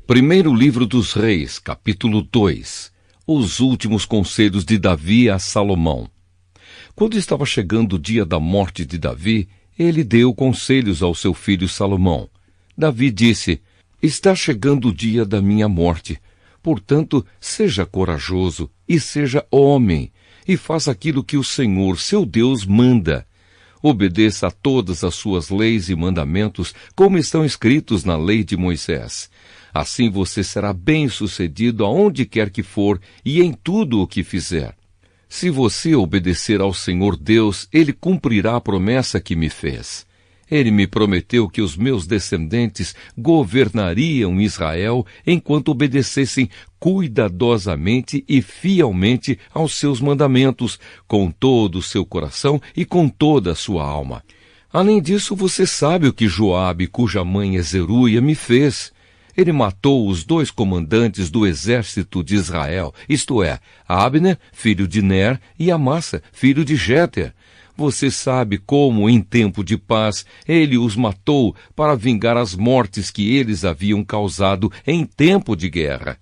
Primeiro livro dos Reis, capítulo 2. Os últimos conselhos de Davi a Salomão. Quando estava chegando o dia da morte de Davi, ele deu conselhos ao seu filho Salomão. Davi disse: está chegando o dia da minha morte. Portanto, seja corajoso e seja homem, e faça aquilo que o Senhor, seu Deus, manda. Obedeça a todas as suas leis e mandamentos, como estão escritos na lei de Moisés. Assim você será bem-sucedido aonde quer que for e em tudo o que fizer. Se você obedecer ao Senhor Deus, Ele cumprirá a promessa que me fez. Ele me prometeu que os meus descendentes governariam Israel enquanto obedecessem cuidadosamente e fielmente aos seus mandamentos, com todo o seu coração e com toda a sua alma. Além disso, você sabe o que Joabe, cuja mãe é Zeruia, me fez. Ele matou os 2 comandantes do exército de Israel, isto é, Abner, filho de Ner, e Amassa, filho de Jéter. Você sabe como, em tempo de paz, ele os matou para vingar as mortes que eles haviam causado em tempo de guerra.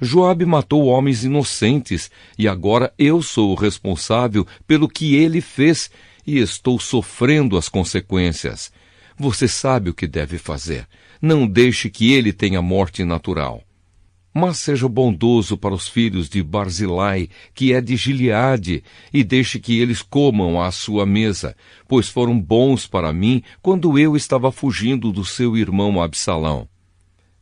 Joabe matou homens inocentes, e agora eu sou o responsável pelo que ele fez, e estou sofrendo as consequências. Você sabe o que deve fazer. Não deixe que ele tenha morte natural. Mas seja bondoso para os filhos de Barzilai, que é de Gileade, e deixe que eles comam à sua mesa, pois foram bons para mim quando eu estava fugindo do seu irmão Absalão.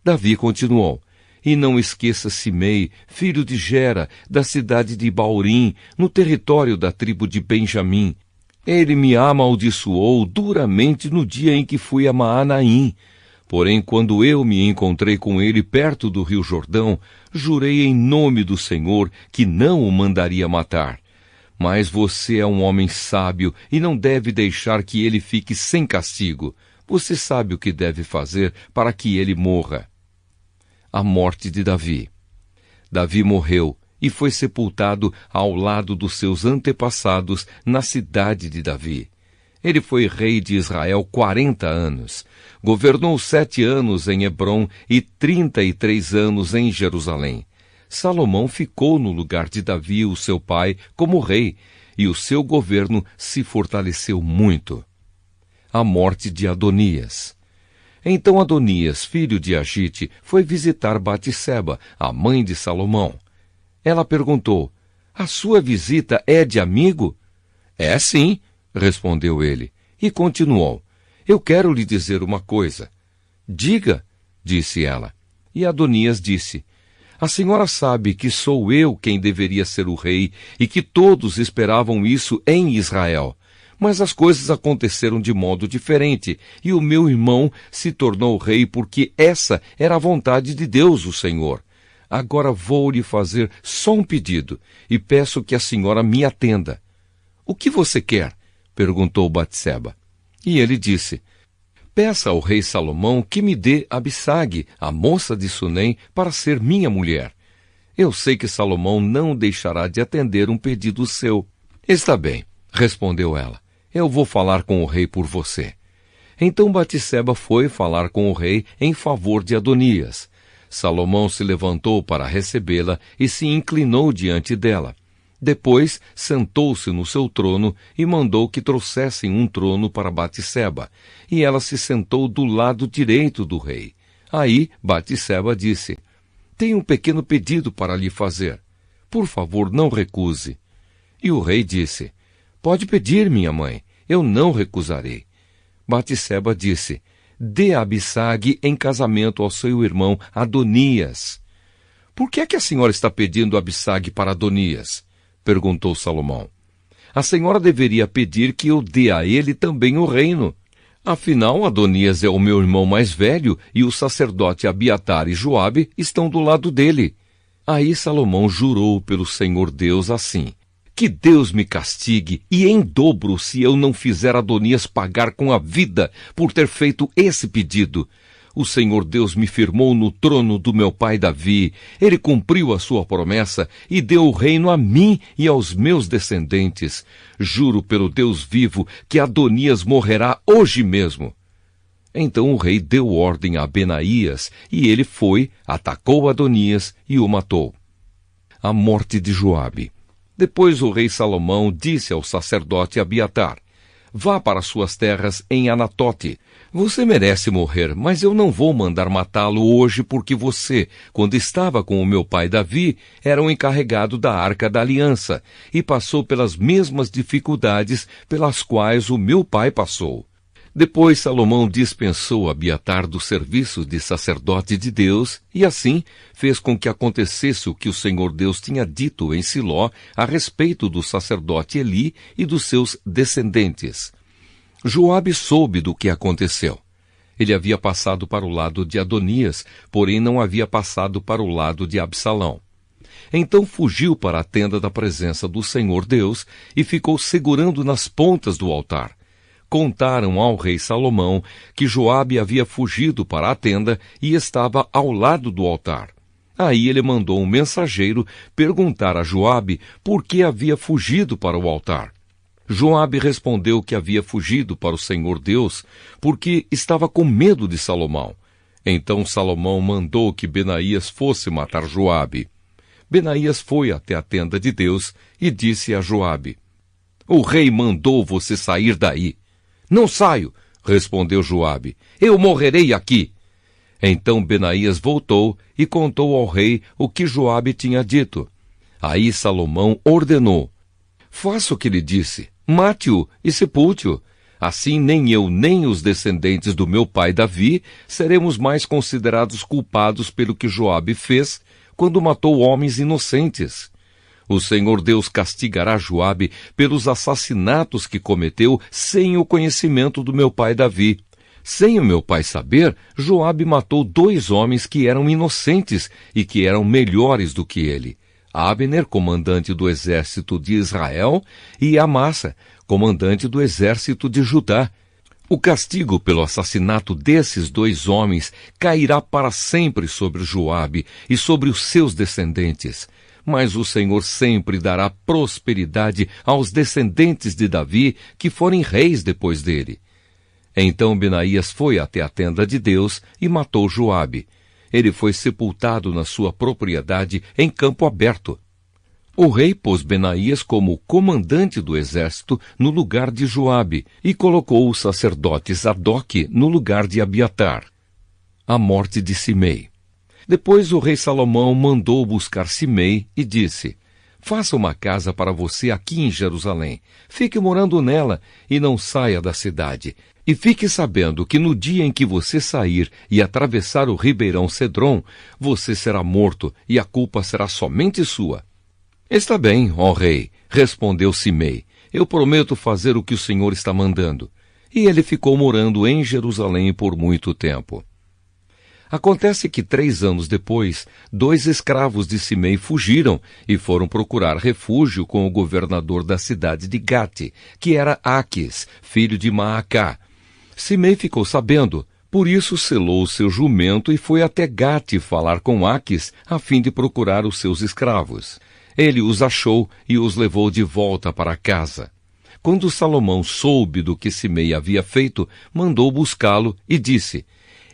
Davi continuou: e não esqueça Simei, filho de Gera, da cidade de Baurim, no território da tribo de Benjamim. Ele me amaldiçoou duramente no dia em que fui a Maanaim. Porém, quando eu me encontrei com ele perto do rio Jordão, jurei em nome do Senhor que não o mandaria matar. Mas você é um homem sábio e não deve deixar que ele fique sem castigo. Você sabe o que deve fazer para que ele morra. A morte de Davi. Davi morreu e foi sepultado ao lado dos seus antepassados na cidade de Davi. Ele foi rei de Israel 40 anos. Governou 7 anos em Hebrom e 33 anos em Jerusalém. Salomão ficou no lugar de Davi, o seu pai, como rei, e o seu governo se fortaleceu muito. A morte de Adonias. Então Adonias, filho de Agite, foi visitar Batseba, a mãe de Salomão. Ela perguntou: a sua visita é de amigo? É sim, respondeu ele, e continuou: eu quero lhe dizer uma coisa. Diga, disse ela. E Adonias disse: a senhora sabe que sou eu quem deveria ser o rei e que todos esperavam isso em Israel. Mas as coisas aconteceram de modo diferente, e o meu irmão se tornou rei porque essa era a vontade de Deus, o Senhor. Agora vou lhe fazer só um pedido, e peço que a senhora me atenda. O que você quer? Perguntou Batseba. E ele disse: peça ao rei Salomão que me dê Abissag, a moça de Sunem, para ser minha mulher. Eu sei que Salomão não deixará de atender um pedido seu. Está bem, respondeu ela. Eu vou falar com o rei por você. Então Batseba foi falar com o rei em favor de Adonias. Salomão se levantou para recebê-la e se inclinou diante dela. Depois sentou-se no seu trono e mandou que trouxessem um trono para Batseba, e ela se sentou do lado direito do rei. Aí Batseba disse: tenho um pequeno pedido para lhe fazer. Por favor, não recuse. E o rei disse: pode pedir, minha mãe, eu não recusarei. Batseba disse: dê Abissag em casamento ao seu irmão Adonias. Por que é que a senhora está pedindo Abissag para Adonias? Perguntou Salomão. A senhora deveria pedir que eu dê a ele também o reino. Afinal, Adonias é o meu irmão mais velho e o sacerdote Abiatar e Joabe estão do lado dele. Aí Salomão jurou pelo Senhor Deus assim: que Deus me castigue e em dobro se eu não fizer Adonias pagar com a vida por ter feito esse pedido. O Senhor Deus me firmou no trono do meu pai Davi. Ele cumpriu a sua promessa e deu o reino a mim e aos meus descendentes. Juro pelo Deus vivo que Adonias morrerá hoje mesmo. Então o rei deu ordem a Benaías, e ele foi, atacou Adonias e o matou. A morte de Joabe. Depois o rei Salomão disse ao sacerdote Abiatar: vá para suas terras em Anatote. Você merece morrer, mas eu não vou mandar matá-lo hoje porque você, quando estava com o meu pai Davi, era o encarregado da Arca da Aliança e passou pelas mesmas dificuldades pelas quais o meu pai passou. Depois Salomão dispensou Abiatar do serviço de sacerdote de Deus e assim fez com que acontecesse o que o Senhor Deus tinha dito em Siló a respeito do sacerdote Eli e dos seus descendentes. Joabe soube do que aconteceu. Ele havia passado para o lado de Adonias, porém não havia passado para o lado de Absalão. Então fugiu para a tenda da presença do Senhor Deus e ficou segurando nas pontas do altar. Contaram ao rei Salomão que Joabe havia fugido para a tenda e estava ao lado do altar. Aí ele mandou um mensageiro perguntar a Joabe por que havia fugido para o altar. Joabe respondeu que havia fugido para o Senhor Deus porque estava com medo de Salomão. Então Salomão mandou que Benaías fosse matar Joabe. Benaías foi até a tenda de Deus e disse a Joabe: o rei mandou você sair daí. Não saio, respondeu Joabe. Eu morrerei aqui. Então Benaías voltou e contou ao rei o que Joabe tinha dito. Aí Salomão ordenou: faça o que lhe disse, mate-o e sepulte-o. Assim nem eu nem os descendentes do meu pai Davi seremos mais considerados culpados pelo que Joabe fez quando matou homens inocentes. O Senhor Deus castigará Joabe pelos assassinatos que cometeu sem o conhecimento do meu pai Davi. Sem o meu pai saber, Joabe matou 2 homens que eram inocentes e que eram melhores do que ele: Abner, comandante do exército de Israel, e Amasa, comandante do exército de Judá. O castigo pelo assassinato desses 2 homens cairá para sempre sobre Joabe e sobre os seus descendentes. Mas o Senhor sempre dará prosperidade aos descendentes de Davi que forem reis depois dele. Então Benaías foi até a tenda de Deus e matou Joabe. Ele foi sepultado na sua propriedade em campo aberto. O rei pôs Benaías como comandante do exército no lugar de Joabe e colocou o sacerdote Zadok no lugar de Abiatar. A morte de Simei. Depois o rei Salomão mandou buscar Simei e disse: faça uma casa para você aqui em Jerusalém. Fique morando nela e não saia da cidade. E fique sabendo que no dia em que você sair e atravessar o ribeirão Cedron, você será morto e a culpa será somente sua. Está bem, ó rei, respondeu Simei. Eu prometo fazer o que o Senhor está mandando. E ele ficou morando em Jerusalém por muito tempo. Acontece que 3 anos depois, 2 escravos de Simei fugiram e foram procurar refúgio com o governador da cidade de Gate, que era Aquis, filho de Maacá. Simei ficou sabendo, por isso selou o seu jumento e foi até Gate falar com Aquis a fim de procurar os seus escravos. Ele os achou e os levou de volta para casa. Quando Salomão soube do que Simei havia feito, mandou buscá-lo e disse: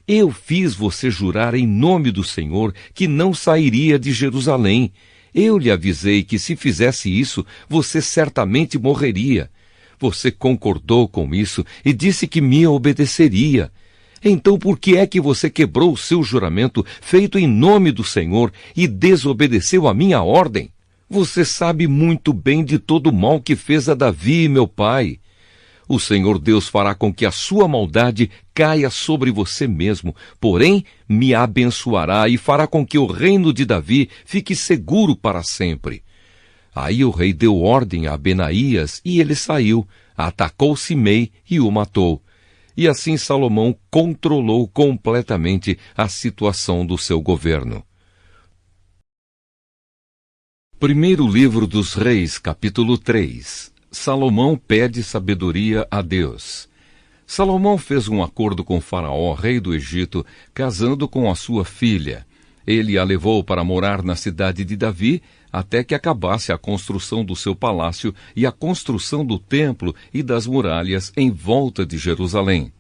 eu fiz você jurar em nome do Senhor que não sairia de Jerusalém. Eu lhe avisei que se fizesse isso, você certamente morreria. Você concordou com isso e disse que me obedeceria. Então por que é que você quebrou o seu juramento feito em nome do Senhor e desobedeceu a minha ordem? Você sabe muito bem de todo o mal que fez a Davi, meu pai. O Senhor Deus fará com que a sua maldade caia sobre você mesmo, porém me abençoará e fará com que o reino de Davi fique seguro para sempre. Aí o rei deu ordem a Benaías e ele saiu, atacou Simei e o matou. E assim Salomão controlou completamente a situação do seu governo. Primeiro livro dos Reis, capítulo 3. Salomão pede sabedoria a Deus. Salomão fez um acordo com Faraó, rei do Egito, casando com a sua filha. Ele a levou para morar na cidade de Davi, até que acabasse a construção do seu palácio e a construção do templo e das muralhas em volta de Jerusalém.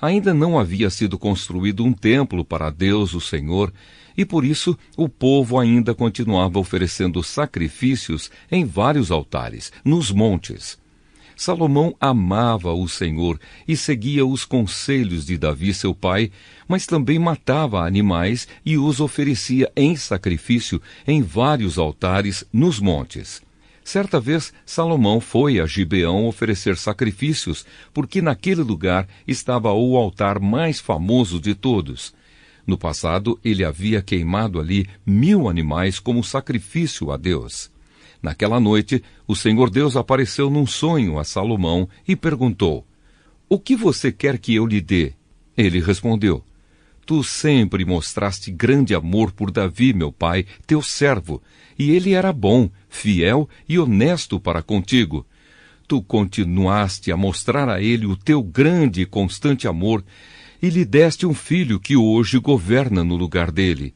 Ainda não havia sido construído um templo para Deus, o Senhor, e por isso o povo ainda continuava oferecendo sacrifícios em vários altares, nos montes. Salomão amava o Senhor e seguia os conselhos de Davi, seu pai, mas também matava animais e os oferecia em sacrifício em vários altares nos montes. Certa vez, Salomão foi a Gibeão oferecer sacrifícios, porque naquele lugar estava o altar mais famoso de todos. No passado, ele havia queimado ali 1000 animais como sacrifício a Deus. Naquela noite, o Senhor Deus apareceu num sonho a Salomão e perguntou: "O que você quer que eu lhe dê?" Ele respondeu: "Tu sempre mostraste grande amor por Davi, meu pai, teu servo, e ele era bom, fiel e honesto para contigo. Tu continuaste a mostrar a ele o teu grande e constante amor, e lhe deste um filho que hoje governa no lugar dele.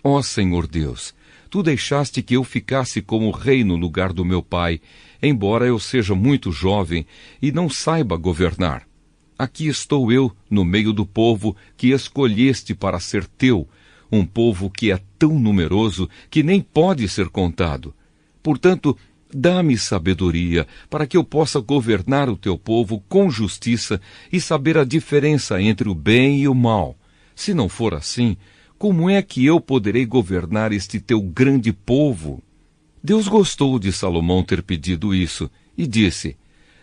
Ó Senhor Deus, tu deixaste que eu ficasse como rei no lugar do meu pai, embora eu seja muito jovem e não saiba governar. Aqui estou eu, no meio do povo que escolheste para ser teu, um povo que é tão numeroso que nem pode ser contado. Portanto, dá-me sabedoria para que eu possa governar o teu povo com justiça e saber a diferença entre o bem e o mal. Se não for assim, como é que eu poderei governar este teu grande povo?" Deus gostou de Salomão ter pedido isso e disse: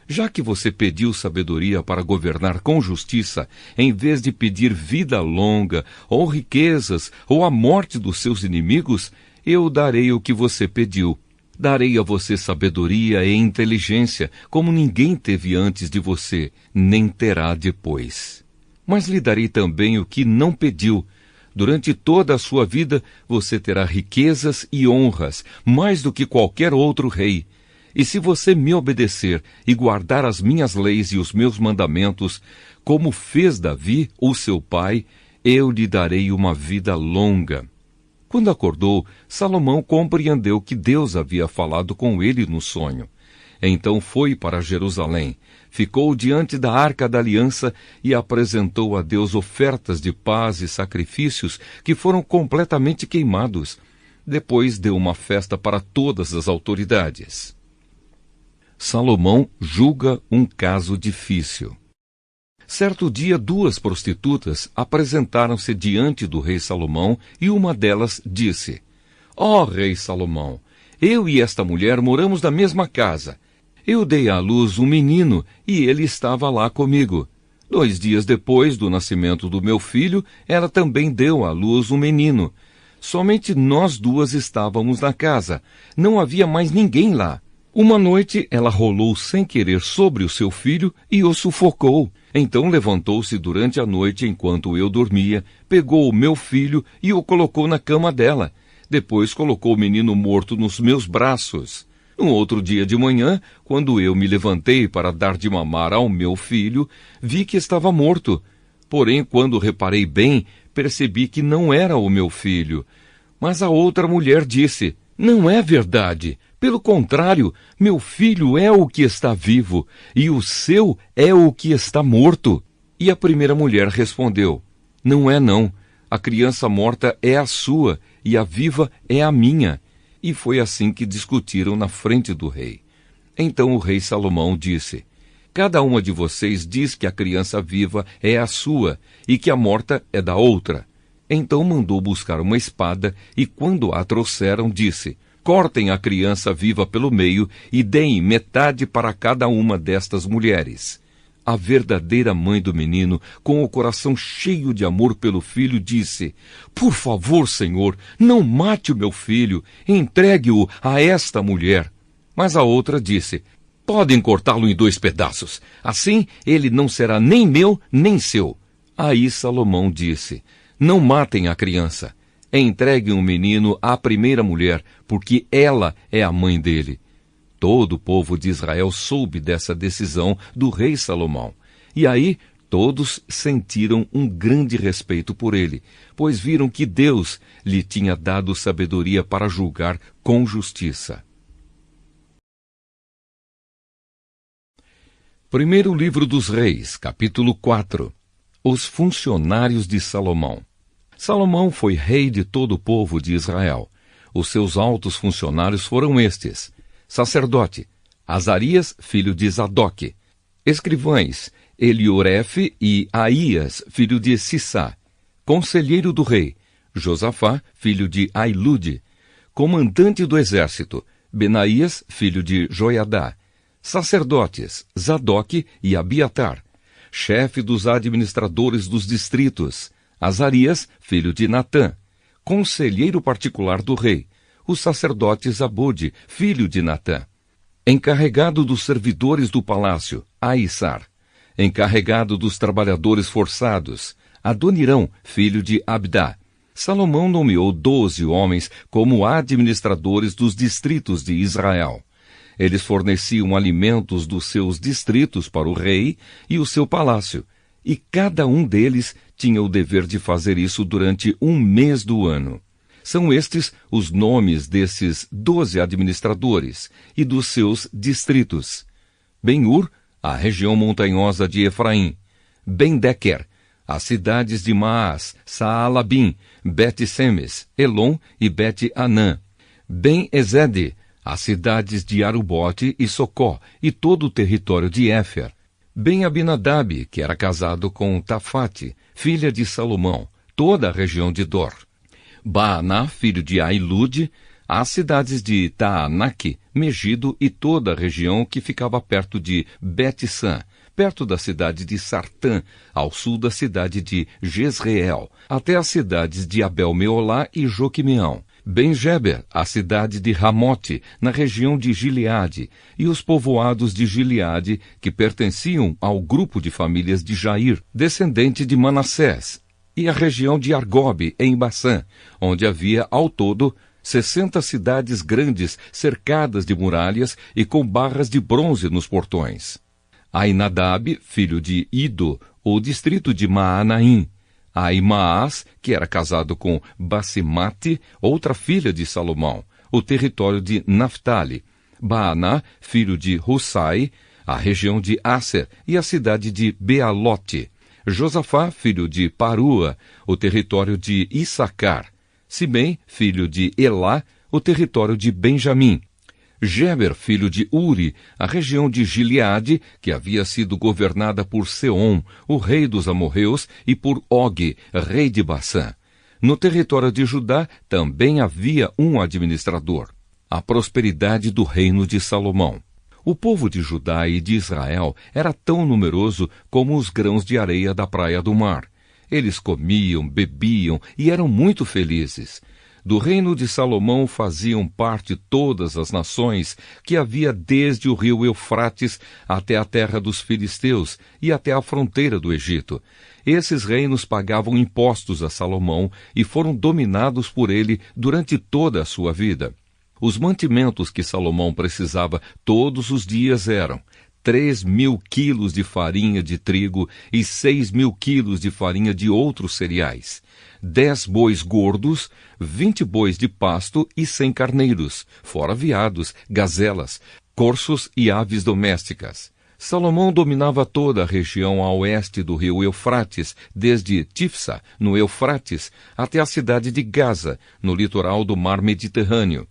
"Já que você pediu sabedoria para governar com justiça, em vez de pedir vida longa, ou riquezas, ou a morte dos seus inimigos, eu darei o que você pediu. Darei a você sabedoria e inteligência, como ninguém teve antes de você, nem terá depois. Mas lhe darei também o que não pediu. Durante toda a sua vida, você terá riquezas e honras, mais do que qualquer outro rei. E se você me obedecer e guardar as minhas leis e os meus mandamentos, como fez Davi, o seu pai, eu lhe darei uma vida longa." Quando acordou, Salomão compreendeu que Deus havia falado com ele no sonho. Então foi para Jerusalém, ficou diante da Arca da Aliança e apresentou a Deus ofertas de paz e sacrifícios que foram completamente queimados. Depois deu uma festa para todas as autoridades. Salomão julga um caso difícil. Certo dia, 2 prostitutas apresentaram-se diante do rei Salomão e uma delas disse: "Ó rei Salomão, eu e esta mulher moramos na mesma casa. Eu dei à luz um menino e ele estava lá comigo. 2 dias depois do nascimento do meu filho, ela também deu à luz um menino. Somente nós 2 estávamos na casa. Não havia mais ninguém lá. Uma noite ela rolou sem querer sobre o seu filho e o sufocou. Então levantou-se durante a noite enquanto eu dormia, pegou o meu filho e o colocou na cama dela. Depois colocou o menino morto nos meus braços. No outro dia de manhã, quando eu me levantei para dar de mamar ao meu filho, vi que estava morto. Porém, quando reparei bem, percebi que não era o meu filho. Mas a outra mulher disse: "Não é verdade. Pelo contrário, meu filho é o que está vivo, e o seu é o que está morto." E a primeira mulher respondeu: "Não é não. A criança morta é a sua, e a viva é a minha." E foi assim que discutiram na frente do rei. Então o rei Salomão disse: "Cada uma de vocês diz que a criança viva é a sua, e que a morta é da outra." Então mandou buscar uma espada, e quando a trouxeram, disse: "Cortem a criança viva pelo meio e deem metade para cada uma destas mulheres." A verdadeira mãe do menino, com o coração cheio de amor pelo filho, disse: "Por favor, Senhor, não mate o meu filho, entregue-o a esta mulher." Mas a outra disse: "Podem cortá-lo em 2 pedaços, assim ele não será nem meu nem seu." Aí Salomão disse: "Não matem a criança. Entreguem o menino à primeira mulher, porque ela é a mãe dele." Todo o povo de Israel soube dessa decisão do rei Salomão. E aí todos sentiram um grande respeito por ele, pois viram que Deus lhe tinha dado sabedoria para julgar com justiça. Primeiro livro dos Reis, capítulo 4. Os funcionários de Salomão. Salomão foi rei de todo o povo de Israel. Os seus altos funcionários foram estes: sacerdote, Azarias, filho de Zadoque; escrivães, Eliorefe e Aías, filho de Sissá; conselheiro do rei, Josafá, filho de Ailude; comandante do exército, Benaías, filho de Joiadá; sacerdotes, Zadoque e Abiatar; chefe dos administradores dos distritos, Azarias, filho de Natã; conselheiro particular do rei, o sacerdote Zabude, filho de Natã; encarregado dos servidores do palácio, Aissar; encarregado dos trabalhadores forçados, Adonirão, filho de Abdá. Salomão nomeou 12 homens como administradores dos distritos de Israel. Eles forneciam alimentos dos seus distritos para o rei e o seu palácio, e cada um deles tinha o dever de fazer isso durante um mês do ano. São estes os nomes desses 12 administradores e dos seus distritos: Ben-Ur, a região montanhosa de Efraim; Ben-Dequer, as cidades de Maás, Saalabim, Bet-Semes, Elon e Bet-Anã; Ben-Ezede, as cidades de Arubote e Socó e todo o território de Éfer; Ben-Abinadab, que era casado com Tafate, filha de Salomão, toda a região de Dor; Baaná, filho de Ailude, as cidades de Taanaque, Megido e toda a região que ficava perto de Bet-San, perto da cidade de Sartã, ao sul da cidade de Jezreel, até as cidades de Abel-Meolá e Joquimeão; Ben-Geber, a cidade de Ramote, na região de Gileade, e os povoados de Gileade, que pertenciam ao grupo de famílias de Jair, descendente de Manassés, e a região de Argobe, em Baçã, onde havia, ao todo, 60 cidades grandes, cercadas de muralhas e com barras de bronze nos portões. Ainadab, filho de Ido, o distrito de Maanaim; Aimaás, que era casado com Basemate, outra filha de Salomão, o território de Naphtali; Baaná, filho de Hussai, a região de Asser e a cidade de Bealote; Josafá, filho de Parua, o território de Issacar; Simei, filho de Elá, o território de Benjamim; Geber, filho de Uri, a região de Gileade, que havia sido governada por Seom, o rei dos amorreus, e por Og, rei de Baçã. No território de Judá também havia um administrador. A prosperidade do reino de Salomão. O povo de Judá e de Israel era tão numeroso como os grãos de areia da praia do mar. Eles comiam, bebiam e eram muito felizes. Do reino de Salomão faziam parte todas as nações que havia desde o rio Eufrates até a terra dos filisteus e até a fronteira do Egito. Esses reinos pagavam impostos a Salomão e foram dominados por ele durante toda a sua vida. Os mantimentos que Salomão precisava todos os dias eram 3.000 quilos de farinha de trigo e 6.000 quilos de farinha de outros cereais, 10 bois gordos, 20 bois de pasto e 100 carneiros, fora veados, gazelas, corços e aves domésticas. Salomão dominava toda a região a oeste do rio Eufrates, desde Tifsa, no Eufrates, até a cidade de Gaza, no litoral do mar Mediterrâneo.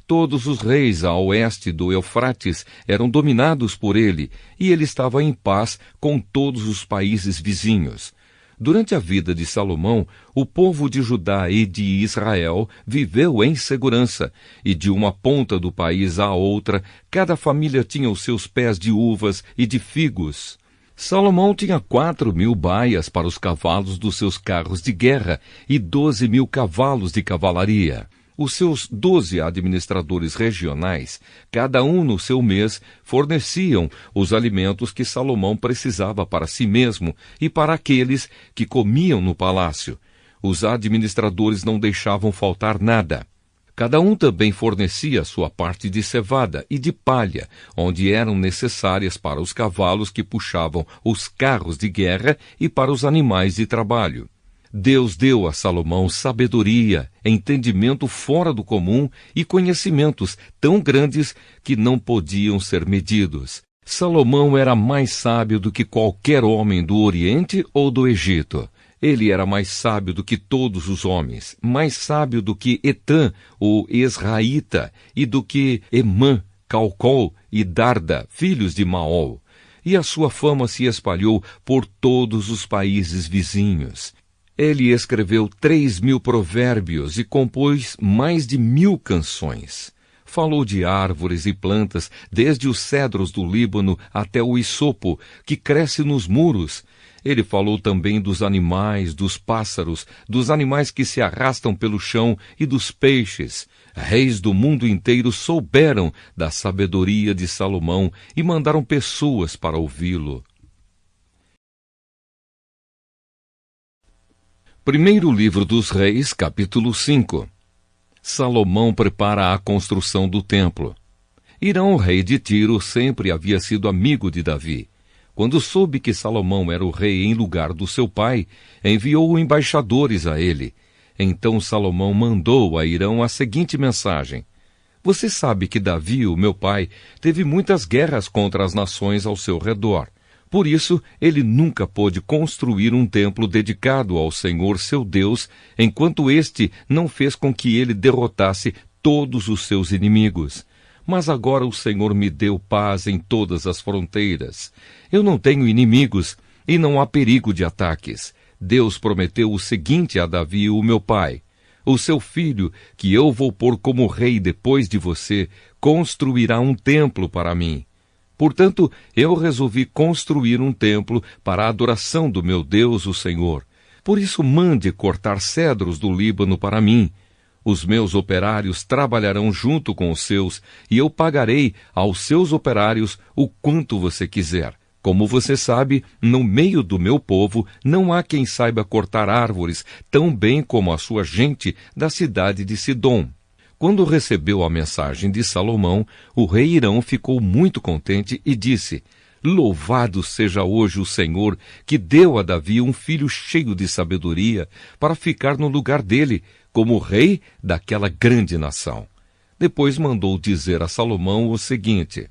Todos os reis a oeste do Eufrates eram dominados por ele, e ele estava em paz com todos os países vizinhos. Durante a vida de Salomão, o povo de Judá e de Israel viveu em segurança, e de uma ponta do país à outra, cada família tinha os seus pés de uvas e de figos. Salomão tinha 4.000 baias para os cavalos dos seus carros de guerra e 12.000 cavalos de cavalaria. Os seus 12 administradores regionais, cada um no seu mês, forneciam os alimentos que Salomão precisava para si mesmo e para aqueles que comiam no palácio. Os administradores não deixavam faltar nada. Cada um também fornecia sua parte de cevada e de palha, onde eram necessárias para os cavalos que puxavam os carros de guerra e para os animais de trabalho. Deus deu a Salomão sabedoria, entendimento fora do comum e conhecimentos tão grandes que não podiam ser medidos. Salomão era mais sábio do que qualquer homem do Oriente ou do Egito. Ele era mais sábio do que todos os homens, mais sábio do que Etã, o Esraíta, e do que Emã, Calcol e Darda, filhos de Maol. E a sua fama se espalhou por todos os países vizinhos. Ele escreveu 3.000 provérbios e compôs mais de 1.000 canções. Falou de árvores e plantas, desde os cedros do Líbano até o isopo, que cresce nos muros. Ele falou também dos animais, dos pássaros, dos animais que se arrastam pelo chão e dos peixes. Reis do mundo inteiro souberam da sabedoria de Salomão e mandaram pessoas para ouvi-lo. Primeiro livro dos Reis, capítulo 5. Salomão prepara a construção do templo. Hirão, rei de Tiro, sempre havia sido amigo de Davi. Quando soube que Salomão era o rei em lugar do seu pai, enviou embaixadores a ele. Então Salomão mandou a Hirão a seguinte mensagem: Você sabe que Davi, o meu pai, teve muitas guerras contra as nações ao seu redor. Por isso, ele nunca pôde construir um templo dedicado ao Senhor seu Deus, enquanto este não fez com que ele derrotasse todos os seus inimigos. Mas agora o Senhor me deu paz em todas as fronteiras. Eu não tenho inimigos e não há perigo de ataques. Deus prometeu o seguinte a Davi, o meu pai: O seu filho, que eu vou pôr como rei depois de você, construirá um templo para mim. Portanto, eu resolvi construir um templo para a adoração do meu Deus, o Senhor. Por isso, mande cortar cedros do Líbano para mim. Os meus operários trabalharão junto com os seus, e eu pagarei aos seus operários o quanto você quiser. Como você sabe, no meio do meu povo não há quem saiba cortar árvores tão bem como a sua gente da cidade de Sidom. Quando recebeu a mensagem de Salomão, o rei Hirão ficou muito contente e disse: Louvado seja hoje o Senhor, que deu a Davi um filho cheio de sabedoria para ficar no lugar dele, como rei daquela grande nação. Depois mandou dizer a Salomão o seguinte: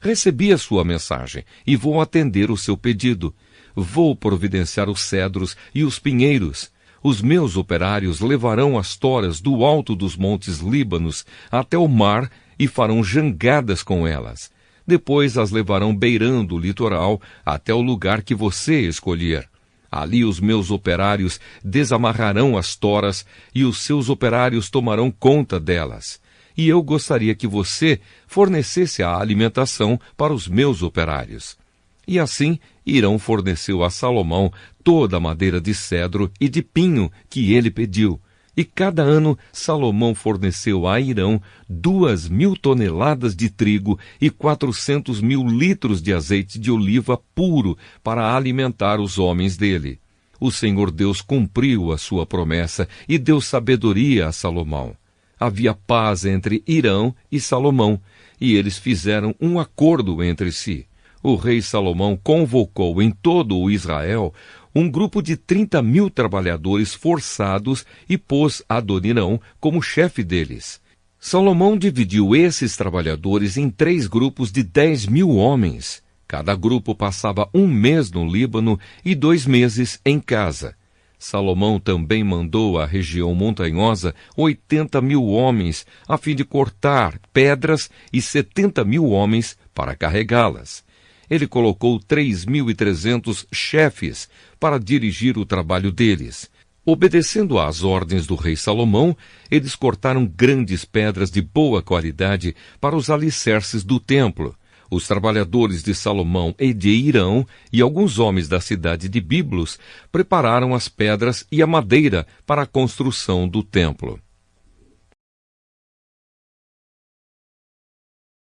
Recebi a sua mensagem e vou atender o seu pedido. Vou providenciar os cedros e os pinheiros. Os meus operários levarão as toras do alto dos montes Líbanos até o mar e farão jangadas com elas. Depois as levarão beirando o litoral até o lugar que você escolher. Ali os meus operários desamarrarão as toras e os seus operários tomarão conta delas. E eu gostaria que você fornecesse a alimentação para os meus operários. E assim, Hirão forneceu a Salomão toda a madeira de cedro e de pinho que ele pediu. E cada ano Salomão forneceu a Hirão 2.000 toneladas de trigo e 400.000 litros de azeite de oliva puro para alimentar os homens dele. O Senhor Deus cumpriu a sua promessa e deu sabedoria a Salomão. Havia paz entre Hirão e Salomão, e eles fizeram um acordo entre si. O rei Salomão convocou em todo o Israel um grupo de 30.000 trabalhadores forçados e pôs Adonirão como chefe deles. Salomão dividiu esses trabalhadores em 3 grupos de 10.000 homens. Cada grupo passava 1 mês no Líbano e 2 meses em casa. Salomão também mandou à região montanhosa 80.000 homens, a fim de cortar pedras, e 70.000 homens para carregá-las. Ele colocou 3.300 chefes para dirigir o trabalho deles. Obedecendo às ordens do rei Salomão, eles cortaram grandes pedras de boa qualidade para os alicerces do templo. Os trabalhadores de Salomão e de Hirão e alguns homens da cidade de Biblos prepararam as pedras e a madeira para a construção do templo.